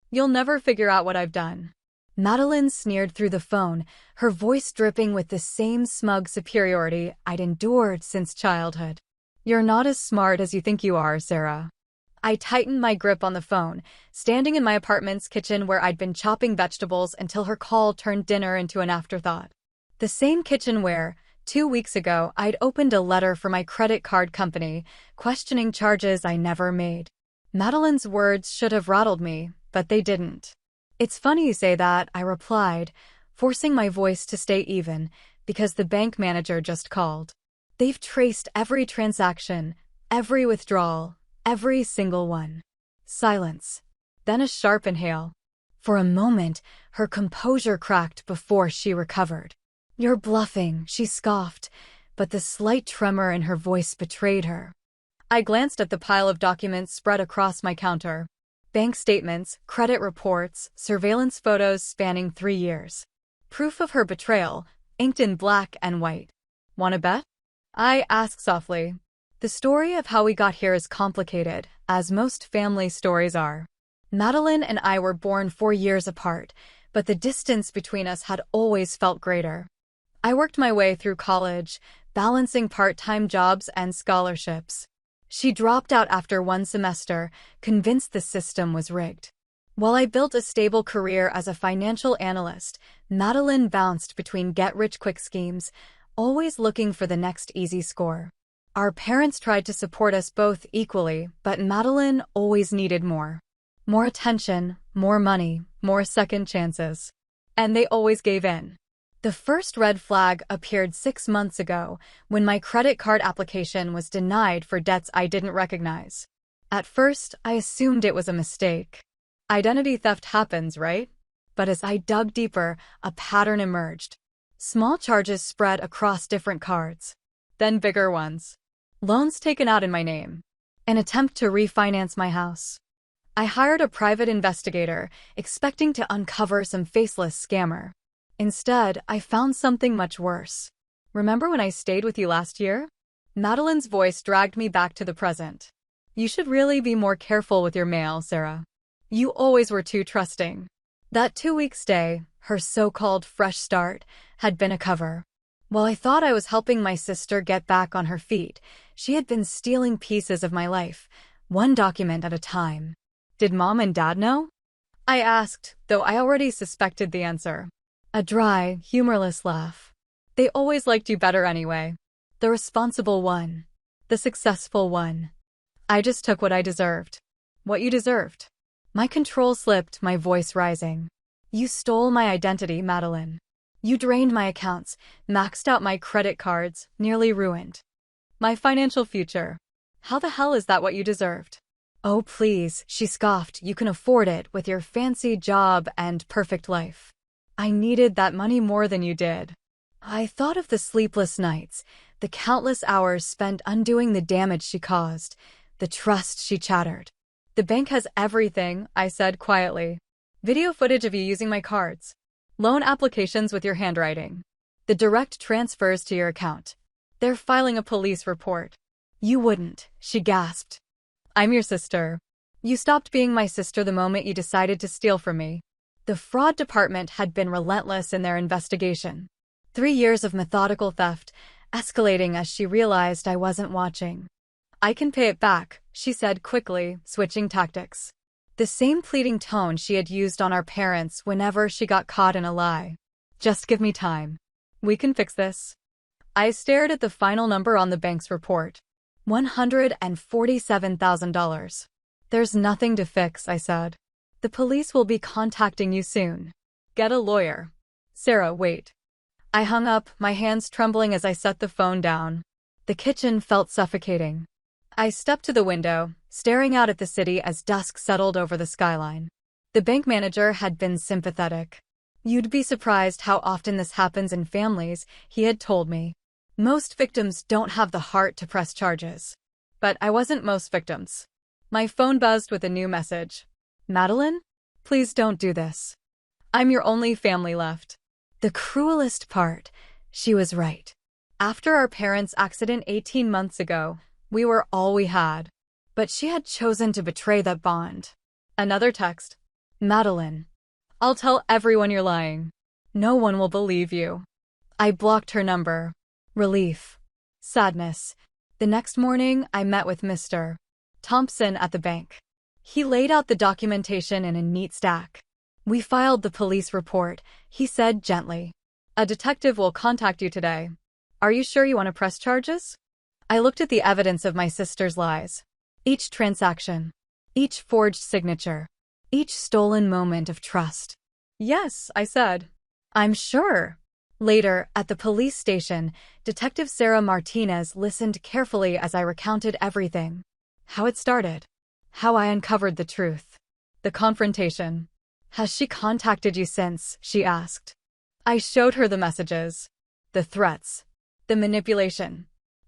You'll never figure out what I've done. Madeline sneered through the phone, her voice dripping with the same smug superiority I'd endured since childhood. You're not as smart as you think you are, Sarah. I tightened my grip on the phone, standing in my apartment's kitchen where I'd been chopping vegetables until her call turned dinner into an afterthought. The same kitchen where, 2 weeks ago, I'd opened a letter for my credit card company, questioning charges I never made. Madeline's words should have rattled me, but they didn't. It's funny you say that, I replied, forcing my voice to stay even, because the bank manager just called. They've traced every transaction, every withdrawal, every single one. Silence. Then a sharp inhale. For a moment, her composure cracked before she recovered. You're bluffing, she scoffed, but the slight tremor in her voice betrayed her. I glanced at the pile of documents spread across my counter. Bank statements, credit reports, surveillance photos spanning 3 years. Proof of her betrayal, inked in black and white. Want to bet? I asked softly. The story of how we got here is complicated, as most family stories are. Madeline and I were born 4 years apart, but the distance between us had always felt greater. I worked my way through college, balancing part-time jobs and scholarships. She dropped out after 1 semester, convinced the system was rigged. While I built a stable career as a financial analyst, Madeline bounced between get-rich-quick schemes, always looking for the next easy score. Our parents tried to support us both equally, but Madeline always needed more. More attention, more money, more second chances. And they always gave in. The first red flag appeared 6 months ago, when my credit card application was denied for debts I didn't recognize. At first, I assumed it was a mistake. Identity theft happens, right? But as I dug deeper, a pattern emerged. Small charges spread across different cards. Then bigger ones. Loans taken out in my name. An attempt to refinance my house. I hired a private investigator, expecting to uncover some faceless scammer. Instead, I found something much worse. Remember when I stayed with you last year? Madeline's voice dragged me back to the present. You should really be more careful with your mail, Sarah. You always were too trusting. That 2-week stay, her so-called fresh start, had been a cover. While I thought I was helping my sister get back on her feet, she had been stealing pieces of my life, one document at a time. Did Mom and Dad know? I asked, though I already suspected the answer. A dry, humorless laugh. They always liked you better anyway. The responsible one. The successful one. I just took what I deserved. What you deserved. My control slipped, my voice rising. You stole my identity, Madeline. You drained my accounts, maxed out my credit cards, nearly ruined my financial future. How the hell is that what you deserved? Oh, please, she scoffed, you can afford it with your fancy job and perfect life. I needed that money more than you did. I thought of the sleepless nights, the countless hours spent undoing the damage she caused, the trust she shattered. The bank has everything, I said quietly. Video footage of you using my cards. Loan applications with your handwriting. The direct transfers to your account. They're filing a police report. You wouldn't, she gasped. I'm your sister. You stopped being my sister the moment you decided to steal from me. The fraud department had been relentless in their investigation. 3 years of methodical theft, escalating as she realized I wasn't watching. I can pay it back, she said quickly, switching tactics. The same pleading tone she had used on our parents whenever she got caught in a lie. Just give me time. We can fix this. I stared at the final number on the bank's report. $147,000. There's nothing to fix, I said. The police will be contacting you soon. Get a lawyer. Sarah, wait. I hung up, my hands trembling as I set the phone down. The kitchen felt suffocating. I stepped to the window, staring out at the city as dusk settled over the skyline. The bank manager had been sympathetic. You'd be surprised how often this happens in families, he had told me. Most victims don't have the heart to press charges. But I wasn't most victims. My phone buzzed with a new message. Madeline? Please don't do this. I'm your only family left. The cruelest part, she was right. After our parents' accident 18 months ago, we were all we had. But she had chosen to betray that bond. Another text. Madeline, I'll tell everyone you're lying. No one will believe you. I blocked her number. Relief. Sadness. The next morning, I met with Mr. Thompson at the bank. He laid out the documentation in a neat stack. We filed the police report, he said gently. A detective will contact you today. Are you sure you want to press charges? I looked at the evidence of my sister's lies. Each transaction. Each forged signature. Each stolen moment of trust. Yes, I said. I'm sure. Later, at the police station, Detective Sarah Martinez listened carefully as I recounted everything. How it started. How I uncovered the truth. The confrontation. Has she contacted you since? She asked. I showed her the messages. The threats. The manipulation.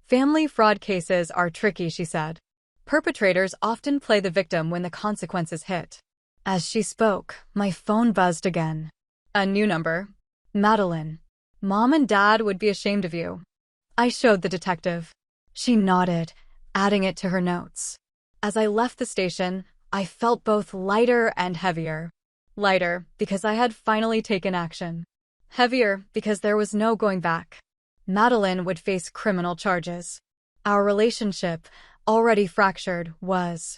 Family fraud cases are tricky, she said. Perpetrators often play the victim when the consequences hit. As she spoke, my phone buzzed again. A new number. Madeline. Mom and Dad would be ashamed of you. I showed the detective. She nodded, adding it to her notes. As I left the station, I felt both lighter and heavier. Lighter, because I had finally taken action. Heavier, because there was no going back. Madeline would face criminal charges. Our relationship, already fractured, was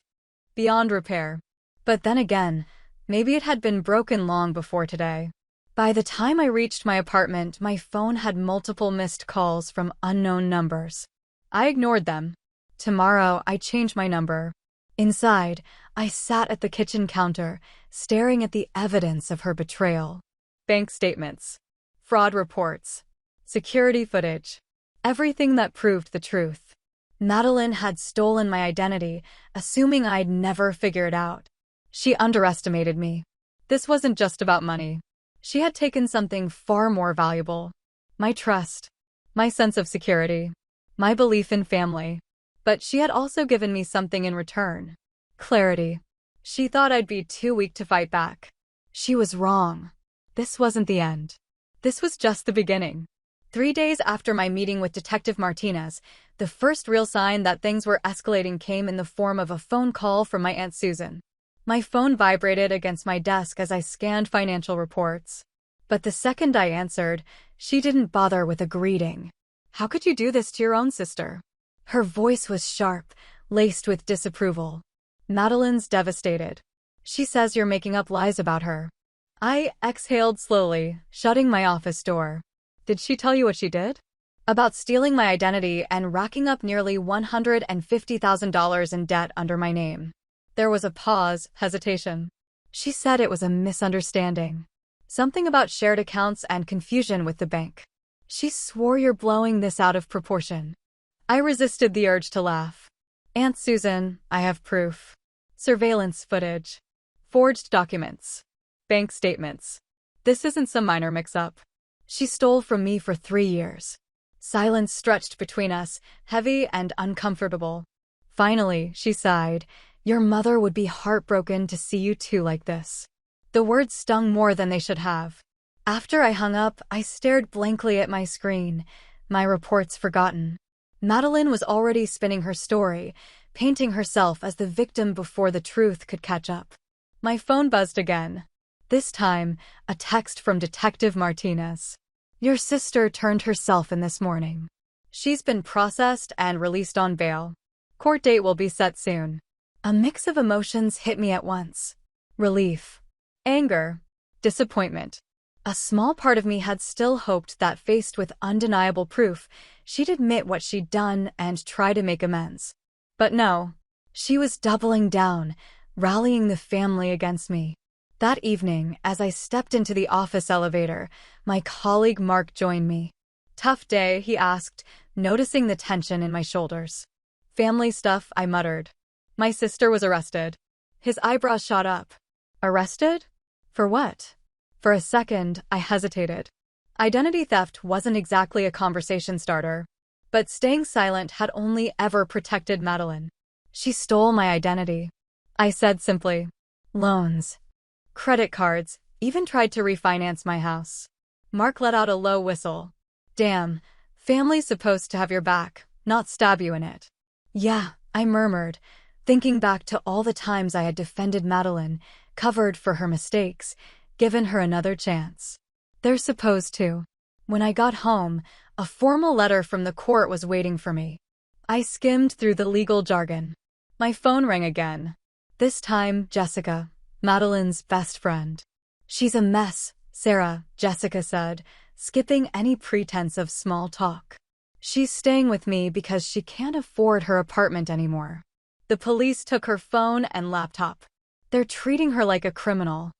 beyond repair. But then again, maybe it had been broken long before today. By the time I reached my apartment, my phone had multiple missed calls from unknown numbers. I ignored them. Tomorrow, I changed my number. Inside, I sat at the kitchen counter, staring at the evidence of her betrayal. Bank statements. Fraud reports. Security footage. Everything that proved the truth. Madeline had stolen my identity, assuming I'd never figure it out. She underestimated me. This wasn't just about money. She had taken something far more valuable. My trust. My sense of security. My belief in family. But she had also given me something in return. Clarity. She thought I'd be too weak to fight back. She was wrong. This wasn't the end. This was just the beginning. 3 days after my meeting with Detective Martinez, the first real sign that things were escalating came in the form of a phone call from my Aunt Susan. My phone vibrated against my desk as I scanned financial reports. But the second I answered, she didn't bother with a greeting. How could you do this to your own sister? Her voice was sharp, laced with disapproval. Madeline's devastated. She says you're making up lies about her. I exhaled slowly, shutting my office door. Did she tell you what she did? About stealing my identity and racking up nearly $150,000 in debt under my name. There was a pause, hesitation. She said it was a misunderstanding. Something about shared accounts and confusion with the bank. She swore you're blowing this out of proportion. I resisted the urge to laugh. Aunt Susan, I have proof. Surveillance footage. Forged documents. Bank statements. This isn't some minor mix-up. She stole from me for 3 years. Silence stretched between us, heavy and uncomfortable. Finally, she sighed. Your mother would be heartbroken to see you two like this. The words stung more than they should have. After I hung up, I stared blankly at my screen, my reports forgotten. Madeline was already spinning her story, painting herself as the victim before the truth could catch up. My phone buzzed again. This time, a text from Detective Martinez. Your sister turned herself in this morning. She's been processed and released on bail. Court date will be set soon. A mix of emotions hit me at once. Relief. Anger. Disappointment. A small part of me had still hoped that faced with undeniable proof, she'd admit what she'd done and try to make amends. But no. She was doubling down, rallying the family against me. That evening, as I stepped into the office elevator, my colleague Mark joined me. Tough day, he asked, noticing the tension in my shoulders. Family stuff, I muttered. My sister was arrested. His eyebrows shot up. Arrested? For what? For a second, I hesitated. Identity theft wasn't exactly a conversation starter. But staying silent had only ever protected Madeline. She stole my identity. I said simply. Loans. Credit cards, even tried to refinance my house. Mark let out a low whistle. Damn, family's supposed to have your back, not stab you in it. Yeah, I murmured, thinking back to all the times I had defended Madeline, covered for her mistakes, given her another chance. They're supposed to. When I got home, a formal letter from the court was waiting for me. I skimmed through the legal jargon. My phone rang again. This time, Jessica, Madeline's best friend. She's a mess, Sarah, Jessica said, skipping any pretense of small talk. She's staying with me because she can't afford her apartment anymore. The police took her phone and laptop. They're treating her like a criminal.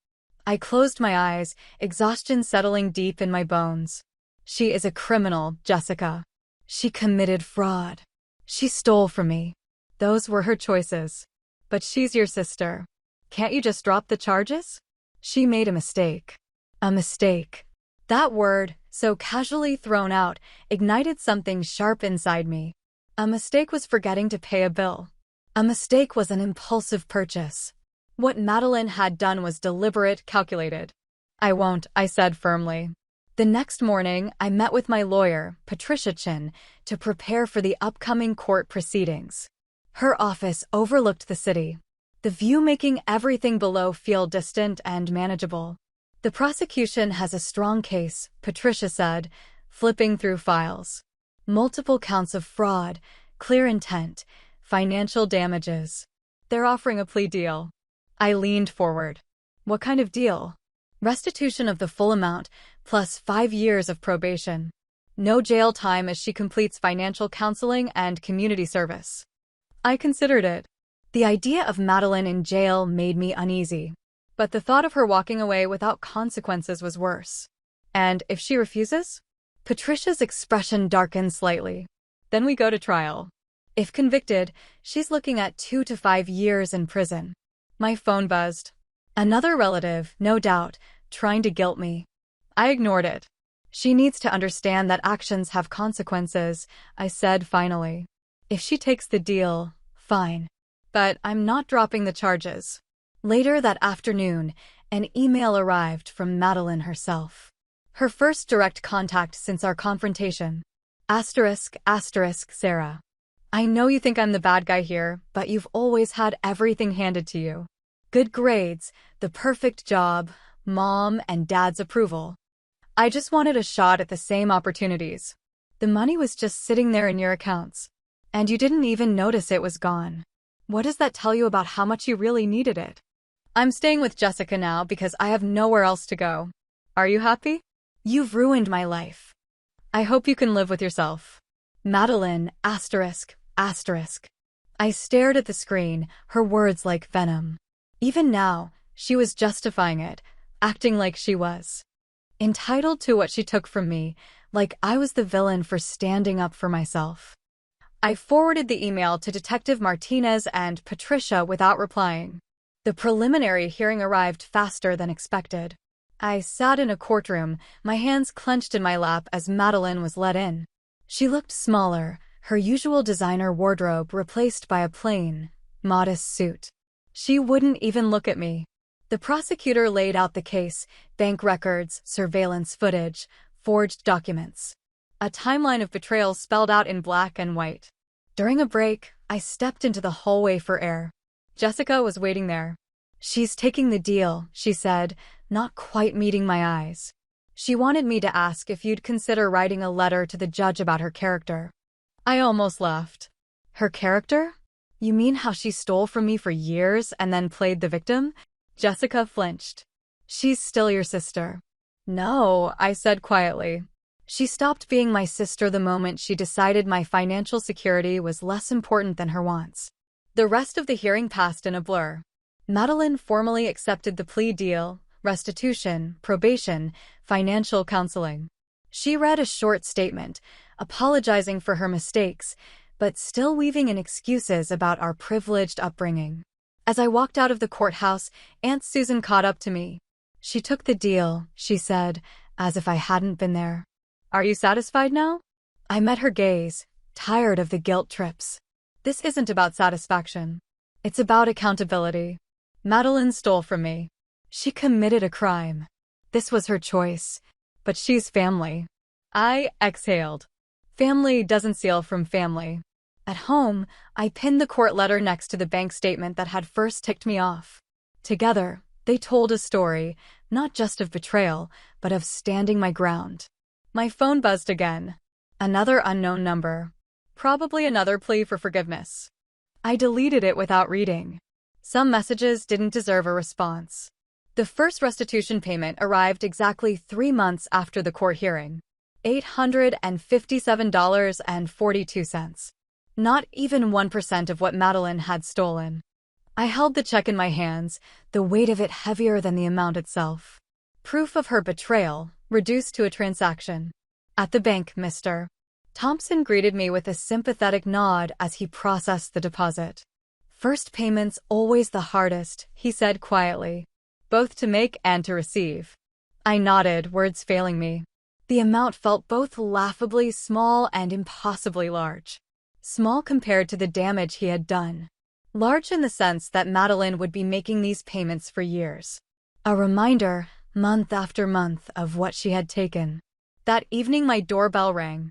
I closed my eyes, exhaustion settling deep in my bones. She is a criminal, Jessica. She committed fraud. She stole from me. Those were her choices. But she's your sister. Can't you just drop the charges? She made a mistake. A mistake. That word, so casually thrown out, ignited something sharp inside me. A mistake was forgetting to pay a bill. A mistake was an impulsive purchase. What Madeline had done was deliberate, calculated. I won't, I said firmly. The next morning, I met with my lawyer, Patricia Chin, to prepare for the upcoming court proceedings. Her office overlooked the city, the view making everything below feel distant and manageable. The prosecution has a strong case, Patricia said, flipping through files. Multiple counts of fraud, clear intent, financial damages. They're offering a plea deal. I leaned forward. What kind of deal? Restitution of the full amount, plus 5 years of probation. No jail time as she completes financial counseling and community service. I considered it. The idea of Madeline in jail made me uneasy. But the thought of her walking away without consequences was worse. And if she refuses? Patricia's expression darkened slightly. Then we go to trial. If convicted, she's looking at 2 to 5 years in prison. My phone buzzed. Another relative, no doubt, trying to guilt me. I ignored it. She needs to understand that actions have consequences, I said finally. If she takes the deal, fine. But I'm not dropping the charges. Later that afternoon, an email arrived from Madeline herself. Her first direct contact since our confrontation. Asterisk, Sarah. I know you think I'm the bad guy here, but you've always had everything handed to you. Good grades, the perfect job, mom and dad's approval. I just wanted a shot at the same opportunities. The money was just sitting there in your accounts. And you didn't even notice it was gone. What does that tell you about how much you really needed it? I'm staying with Jessica now because I have nowhere else to go. Are you happy? You've ruined my life. I hope you can live with yourself. Madeline, asterisk. I stared at the screen, her words like venom. Even now, she was justifying it, acting like she was. Entitled to what she took from me, like I was the villain for standing up for myself. I forwarded the email to Detective Martinez and Patricia without replying. The preliminary hearing arrived faster than expected. I sat in a courtroom, my hands clenched in my lap as Madeline was let in. She looked smaller, her usual designer wardrobe replaced by a plain, modest suit. She wouldn't even look at me. The prosecutor laid out the case, bank records, surveillance footage, forged documents. A timeline of betrayals spelled out in black and white. During a break, I stepped into the hallway for air. Jessica was waiting there. She's taking the deal, she said, not quite meeting my eyes. She wanted me to ask if you'd consider writing a letter to the judge about her character. I almost laughed. Her character? You mean how she stole from me for years and then played the victim? Jessica flinched. She's still your sister. No, I said quietly. She stopped being my sister the moment she decided my financial security was less important than her wants. The rest of the hearing passed in a blur. Madeline formally accepted the plea deal, restitution, probation, financial counseling. She read a short statement, apologizing for her mistakes, but still weaving in excuses about our privileged upbringing. As I walked out of the courthouse, Aunt Susan caught up to me. She took the deal, she said, as if I hadn't been there. Are you satisfied now? I met her gaze, tired of the guilt trips. This isn't about satisfaction. It's about accountability. Madeline stole from me. She committed a crime. This was her choice. But she's family. I exhaled. Family doesn't steal from family. At home, I pinned the court letter next to the bank statement that had first ticked me off. Together, They told a story, not just of betrayal, but of standing my ground. My phone buzzed again. Another unknown number. Probably another plea for forgiveness. I deleted it without reading. Some messages didn't deserve a response. The first restitution payment arrived exactly 3 months after the court hearing. $857.42. Not even 1% of what Madeline had stolen. I held the check in my hands, the weight of it heavier than the amount itself. Proof of her betrayal, reduced to a transaction. At the bank, Mr. Thompson greeted me with a sympathetic nod as he processed the deposit. First payment's always the hardest, he said quietly. Both to make and to receive. I nodded, words failing me. The amount felt both laughably small and impossibly large. Small compared to the damage he had done. Large in the sense that Madeline would be making these payments for years. A reminder, month after month, of what she had taken. That evening my doorbell rang.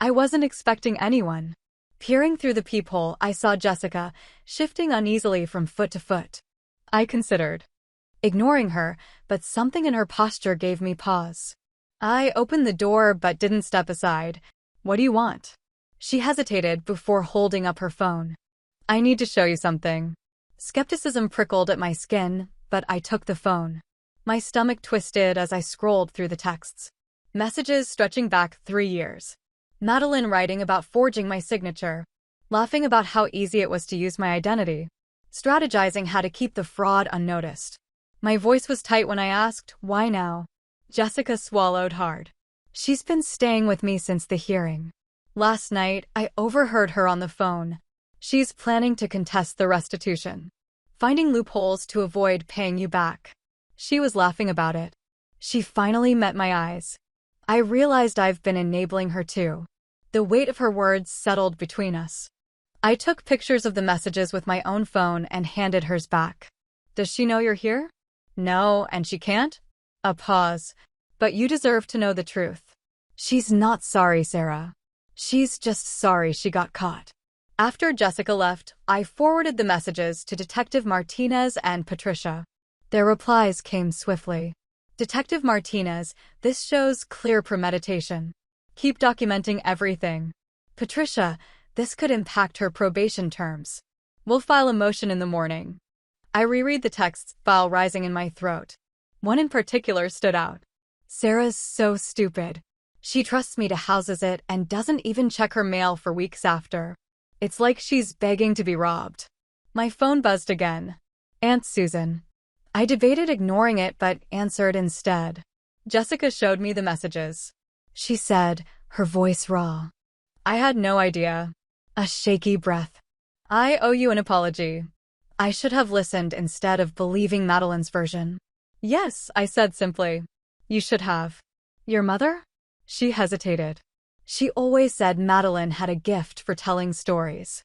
I wasn't expecting anyone. Peering through the peephole, I saw Jessica, shifting uneasily from foot to foot. I considered ignoring her, but something in her posture gave me pause. I opened the door but didn't step aside. What do you want? She hesitated before holding up her phone. I need to show you something. Skepticism prickled at my skin, but I took the phone. My stomach twisted as I scrolled through the texts. Messages stretching back 3 years. Madeline writing about forging my signature. Laughing about how easy it was to use my identity. Strategizing how to keep the fraud unnoticed. My voice was tight when I asked, why now? Jessica swallowed hard. She's been staying with me since the hearing. Last night, I overheard her on the phone. She's planning to contest the restitution. Finding loopholes to avoid paying you back. She was laughing about it. She finally met my eyes. I realized I've been enabling her too. The weight of her words settled between us. I took pictures of the messages with my own phone and handed hers back. Does she know you're here? No, and she can't? A pause. But you deserve to know the truth. She's not sorry, Sarah. She's just sorry she got caught. After Jessica left, I forwarded the messages to Detective Martinez and Patricia. Their replies came swiftly. Detective Martinez, this shows clear premeditation. Keep documenting everything. Patricia, this could impact her probation terms. We'll file a motion in the morning. I reread the texts, bile rising in my throat. One in particular stood out. Sarah's so stupid. She trusts me to houses it and doesn't even check her mail for weeks after. It's like she's begging to be robbed. My phone buzzed again. Aunt Susan. I debated ignoring it but answered instead. Jessica showed me the messages. She said, her voice raw. I had no idea. A shaky breath. I owe you an apology. I should have listened instead of believing Madeline's version. Yes, I said simply. You should have. Your mother? She hesitated. She always said Madeline had a gift for telling stories.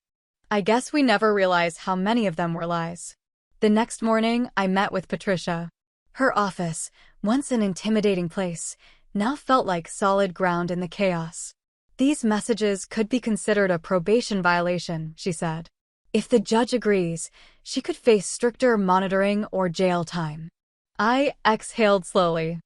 I guess we never realized how many of them were lies. The next morning, I met with Patricia. Her office, once an intimidating place, now felt like solid ground in the chaos. These messages could be considered a probation violation, she said. If the judge agrees, she could face stricter monitoring or jail time. I exhaled slowly.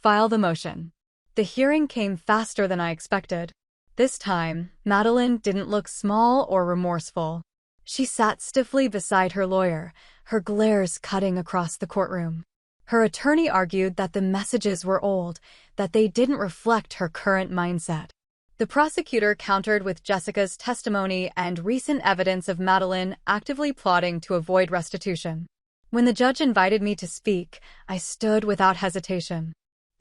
File the motion. The hearing came faster than I expected. This time, Madeline didn't look small or remorseful. She sat stiffly beside her lawyer, her glares cutting across the courtroom. Her attorney argued that the messages were old, that they didn't reflect her current mindset. The prosecutor countered with Jessica's testimony and recent evidence of Madeline actively plotting to avoid restitution. When the judge invited me to speak, I stood without hesitation.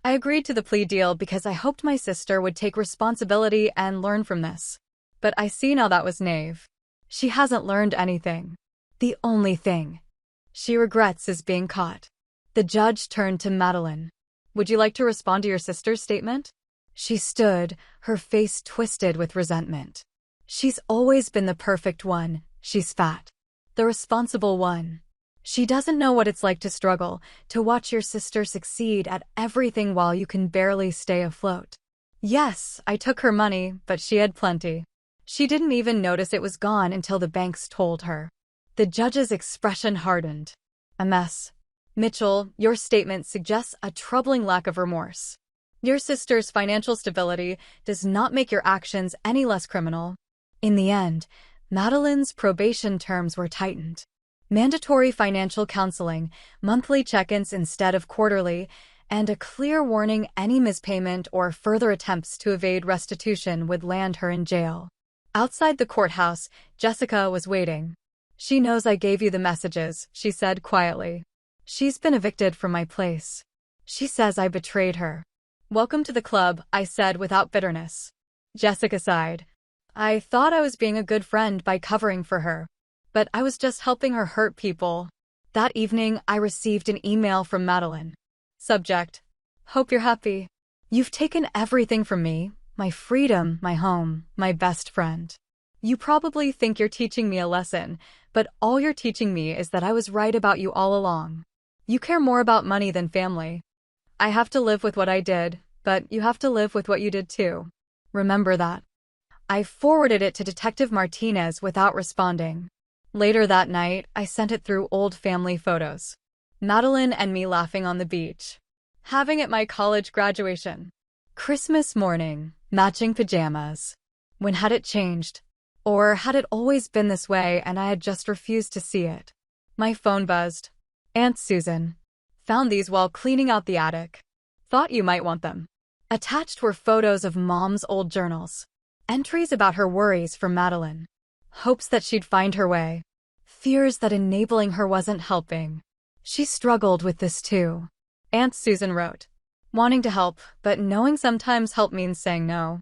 I agreed to the plea deal because I hoped my sister would take responsibility and learn from this. But I see now that was naive. She hasn't learned anything. The only thing she regrets is being caught. The judge turned to Madeline. Would you like to respond to your sister's statement? She stood, her face twisted with resentment. She's always been the perfect one, she's fat. The responsible one. She doesn't know what it's like to struggle, to watch your sister succeed at everything while you can barely stay afloat. Yes, I took her money, but she had plenty. She didn't even notice it was gone until the banks told her. The judge's expression hardened. A mess. Mitchell, your statement suggests a troubling lack of remorse. Your sister's financial stability does not make your actions any less criminal. In the end, Madeline's probation terms were tightened. Mandatory financial counseling, monthly check-ins instead of quarterly, and a clear warning any mispayment or further attempts to evade restitution would land her in jail. Outside the courthouse, Jessica was waiting. "She knows I gave you the messages," she said quietly. "She's been evicted from my place. She says I betrayed her." "Welcome to the club," I said without bitterness. Jessica sighed. "I thought I was being a good friend by covering for her. But I was just helping her hurt people." That evening, I received an email from Madeline. Subject: "Hope you're happy. You've taken everything from me, my freedom, my home, my best friend. You probably think you're teaching me a lesson, but all you're teaching me is that I was right about you all along. You care more about money than family. I have to live with what I did, but you have to live with what you did too. Remember that." I forwarded it to Detective Martinez without responding. Later that night, I sent it through old family photos. Madeline and me laughing on the beach. Having at my college graduation. Christmas morning, matching pajamas. When had it changed? Or had it always been this way and I had just refused to see it? My phone buzzed. "Aunt Susan. Found these while cleaning out the attic. Thought you might want them." Attached were photos of Mom's old journals. Entries about her worries for Madeline. Hopes that she'd find her way. Fears that enabling her wasn't helping. She struggled with this too. Aunt Susan wrote, "Wanting to help, but knowing sometimes help means saying no."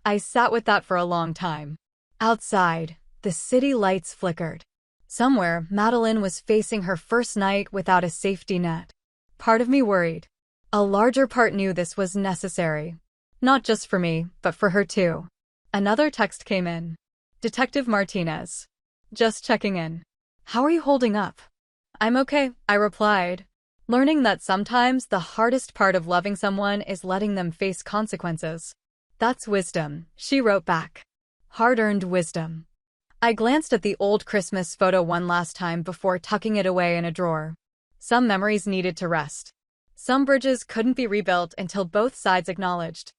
I sat with that for a long time. Outside, the city lights flickered. Somewhere, Madeline was facing her first night without a safety net. Part of me worried. A larger part knew this was necessary. Not just for me, but for her too. Another text came in. "Detective Martinez. Just checking in. How are you holding up?" "I'm okay," I replied, learning that sometimes the hardest part of loving someone is letting them face consequences. "That's wisdom," she wrote back. Hard-earned wisdom. I glanced at the old Christmas photo one last time before tucking it away in a drawer. Some memories needed to rest. Some bridges couldn't be rebuilt until both sides acknowledged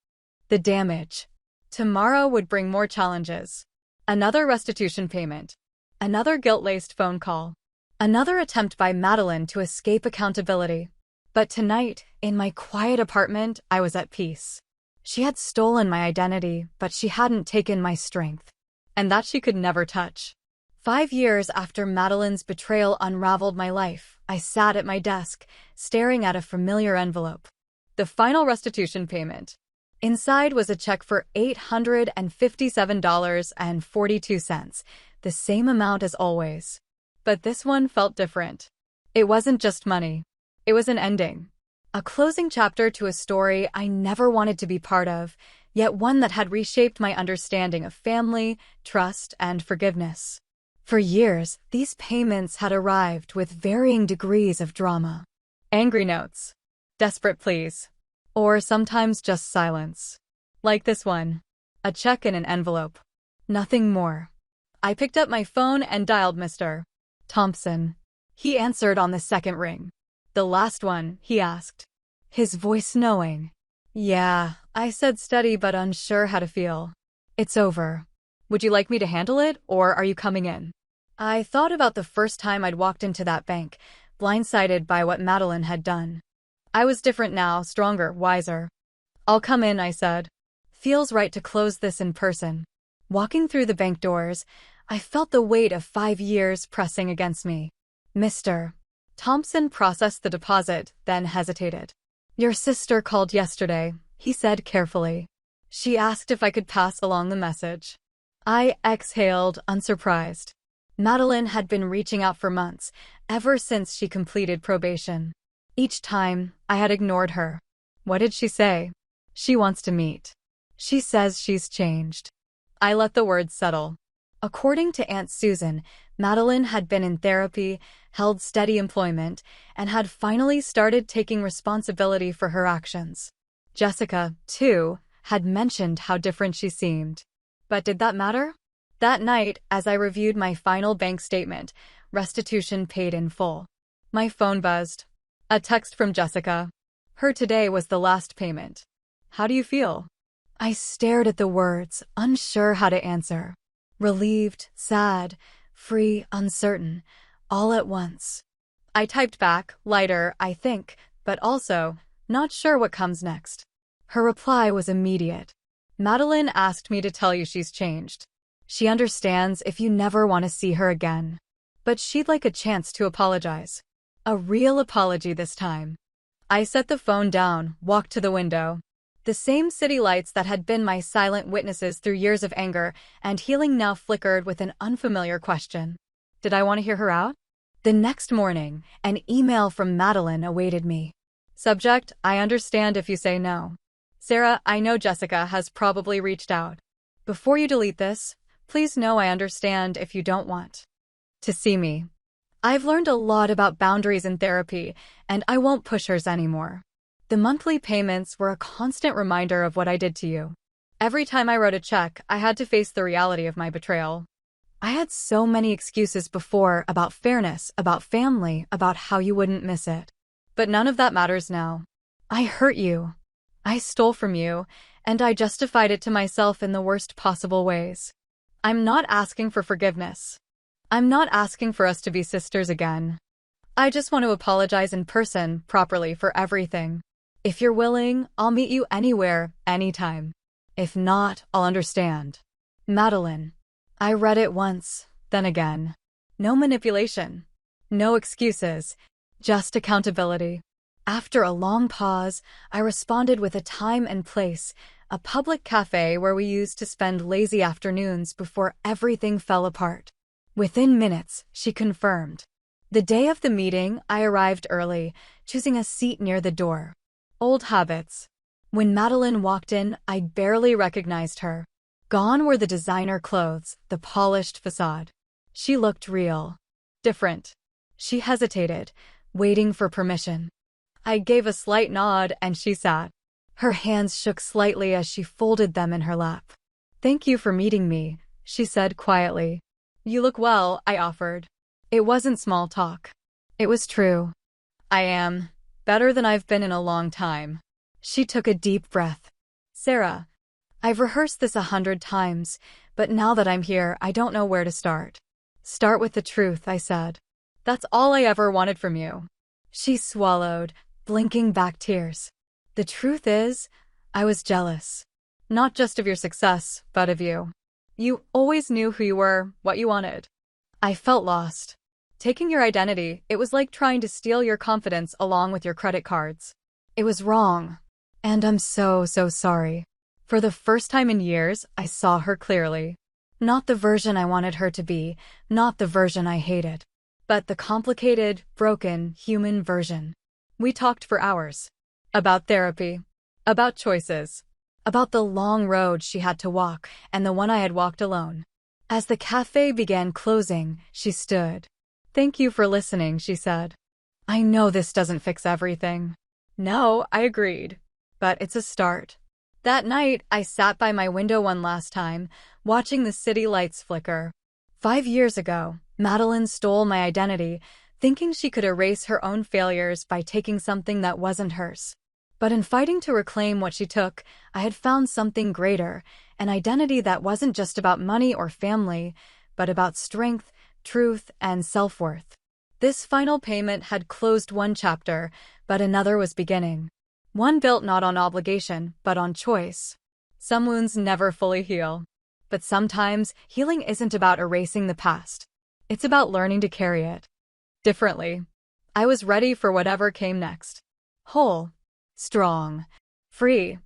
the damage. Tomorrow would bring more challenges. Another restitution payment. Another guilt-laced phone call. Another attempt by Madeline to escape accountability. But tonight, in my quiet apartment, I was at peace. She had stolen my identity, but she hadn't taken my strength. And that she could never touch. 5 years after Madeline's betrayal unraveled my life, I sat at my desk, staring at a familiar envelope. The final restitution payment. Inside was a check for $857.42, the same amount as always. But this one felt different. It wasn't just money. It was an ending. A closing chapter to a story I never wanted to be part of, yet one that had reshaped my understanding of family, trust, and forgiveness. For years, these payments had arrived with varying degrees of drama. Angry notes. Desperate pleas. Or sometimes just silence. Like this one. A check in an envelope. Nothing more. I picked up my phone and dialed Mr. Thompson. He answered on the second ring. "The last one?" he asked. His voice knowing. "Yeah," I said, steady but unsure how to feel. "It's over. Would you like me to handle it, or are you coming in?" I thought about the first time I'd walked into that bank, blindsided by what Madeline had done. I was different now, stronger, wiser. "I'll come in," I said. Feels right to close this in person. Walking through the bank doors, I felt the weight of 5 years pressing against me. Mr. Thompson processed the deposit, then hesitated. "Your sister called yesterday," he said carefully. "She asked if I could pass along the message." I exhaled, unsurprised. Madeline had been reaching out for months, ever since she completed probation. Each time, I had ignored her. What did she say? "She wants to meet. She says she's changed." I let the words settle. According to Aunt Susan, Madeline had been in therapy, held steady employment, and had finally started taking responsibility for her actions. Jessica, too, had mentioned how different she seemed. But did that matter? That night, as I reviewed my final bank statement, restitution paid in full. My phone buzzed. A text from Jessica. Her today was the last payment. How do you feel? I stared at the words, unsure how to answer. Relieved, sad, free, uncertain, all at once. I typed back, lighter, I think, but also, not sure what comes next. Her reply was immediate. Madeline asked me to tell you she's changed. She understands if you never want to see her again. But she'd like a chance to apologize. A real apology this time. I set the phone down, walked to the window. The same city lights that had been my silent witnesses through years of anger and healing now flickered with an unfamiliar question. Did I want to hear her out? The next morning, an email from Madeline awaited me. Subject, I understand if you say no. Sarah, I know Jessica has probably reached out. Before you delete this, please know I understand if you don't want to see me. I've learned a lot about boundaries in therapy, and I won't push hers anymore. The monthly payments were a constant reminder of what I did to you. Every time I wrote a check, I had to face the reality of my betrayal. I had so many excuses before about fairness, about family, about how you wouldn't miss it. But none of that matters now. I hurt you. I stole from you, and I justified it to myself in the worst possible ways. I'm not asking for forgiveness. I'm not asking for us to be sisters again. I just want to apologize in person, properly, for everything. If you're willing, I'll meet you anywhere, anytime. If not, I'll understand. Madeline. I read it once, then again. No manipulation. No excuses. Just accountability. After a long pause, I responded with a time and place, a public cafe where we used to spend lazy afternoons before everything fell apart. Within minutes, she confirmed. The day of the meeting, I arrived early, choosing a seat near the door. Old habits. When Madeline walked in, I barely recognized her. Gone were the designer clothes, the polished facade. She looked real. Different. She hesitated, waiting for permission. I gave a slight nod and she sat. Her hands shook slightly as she folded them in her lap. Thank you for meeting me, she said quietly. You look well, I offered. It wasn't small talk. It was true. I am better than I've been in a long time. She took a deep breath. Sarah, I've rehearsed this 100 times, but now that I'm here, I don't know where to start. Start with the truth, I said. That's all I ever wanted from you. She swallowed, blinking back tears. The truth is, I was jealous. Not just of your success, but of you. You always knew who you were, what you wanted. I felt lost. Taking your identity, it was like trying to steal your confidence along with your credit cards. It was wrong. And I'm so sorry. For the first time in years, I saw her clearly. Not the version I wanted her to be, not the version I hated, but the complicated, broken, human version. We talked for hours. About therapy. About choices. About the long road she had to walk and the one I had walked alone. As the cafe began closing, she stood. Thank you for listening, she said. I know this doesn't fix everything. No, I agreed. But it's a start. That night, I sat by my window one last time, watching the city lights flicker. 5 years ago, Madeline stole my identity, thinking she could erase her own failures by taking something that wasn't hers. But in fighting to reclaim what she took, I had found something greater, an identity that wasn't just about money or family, but about strength, truth, and self-worth. This final payment had closed one chapter, but another was beginning. One built not on obligation, but on choice. Some wounds never fully heal. But sometimes, healing isn't about erasing the past. It's about learning to carry it differently. I was ready for whatever came next. Whole. Strong. Free.